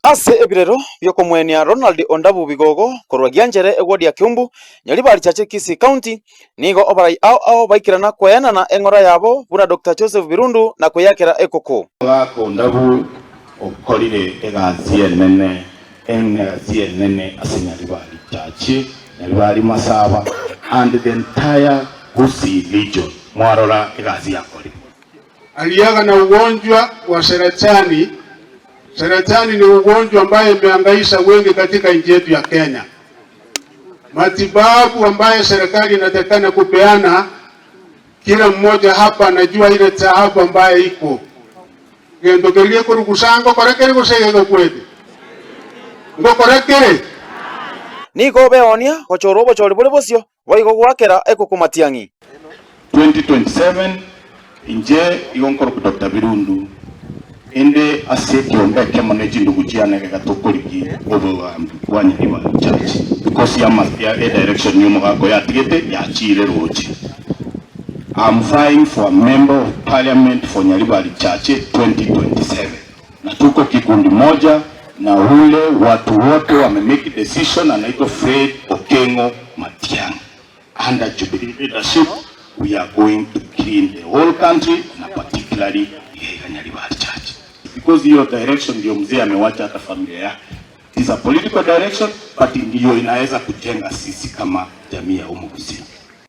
ase ebirero byokomwenia Ronald Ondabu Bigogo korwagia njere egwadi ya Kiumbu Nyaribari Chache Kisii County nigo obarai ao baikirana kweanana eng'ora yabo buna Dr. Joseph Birundu na kweyakera ekoko ngako Ondabu okorire egazi enene ase Nyaribari Chache Nyaribari Masaba and the entire Gusii region mwarora egazi yakori. Aliaga na ugonjwa wa saratani. Saratani ni ugonjwa ambaye umehangaisha wengi katika nchi yetu ya Kenya. Matibabu ambaye serikali inatakana kupeana, kila mmoja hapa anajua ile taabu ambaye iko. Gendo kelie kurukusango korekere kusege kwete. Ngo korekere. Niko beonia kochorobo choribole bosio waigo gwakera ekoko Matiang'i. 2027 inje igonkoro Dr. Birundu ende aseti ombe kemo neji nduguchiane gatokoriki kwa Nyaribari Chache because ya direction nyumo gako ya tigete ya chire rochi. I'm vying for a member of parliament for Nyaribari Chache 2027 na tuko kikundi moja na ule watu wote wamemake decision anaitwa Fred Okengo Matiang'i. Under Jubilee leadership we are going to clean the whole country na particularly Nyaribari Chache because hiyo direction ndio mzee amewacha hata familia yake. It is a political direction but ndio inaweza kujenga sisi kama jamii ya humu Gusii.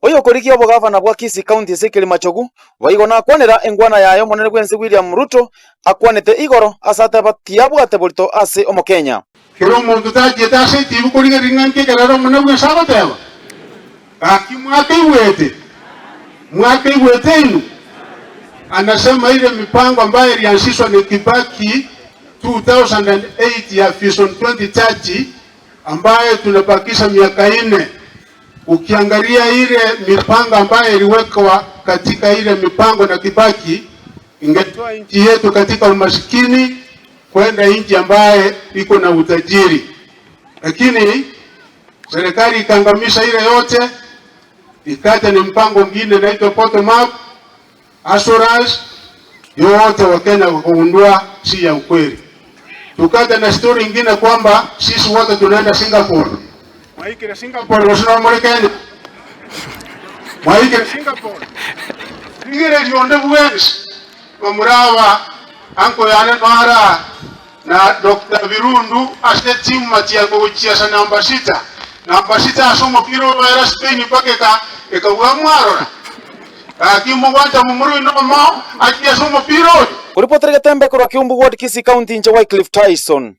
Oyo koriki obo gavana bwa Kisii County Ezekiel Machogu waigona kwanera engwana yayo monene kwense William Ruto akwanete igoro asate batiabu atebolito ase omo Kenya. Kero muntu taje ase tibu kolinga ringanke keraro munabwe sabateba. Mwaka iwete inu. Anasema ile mipango ambayo ilianzishwa ni Kibaki 2008 ya Vision 2030 ambayo tunabakisha miaka 4. Ukiangalia ile mipango ambayo iliwekwa katika ile mipango na Kibaki ingetoa nchi yetu katika umaskini kwenda nchi ambaye iko na utajiri. Lakini serikali ikangamisha ile yote, ikaja ni mpango mwingine unaitwa bottom up assurance yote wa Kenya kugundua si ya ukweli. Tukaja na story nyingine kwamba sisi wote tunaenda Singapore. Mwaikire Singapore wasina mwele Kenya. Mwaikire Singapore. Ngire lionde buwens. Komurawa anko yane mara na Dr. Birundu ase timu Matiang'i kuchiasa namba 6. Namba 6 asomo piro wa Spain pakeka ekawa mwarora. Kuripotere Tembe kwa Kiumbu Ward Kisii County nje Wycliffe Tyson.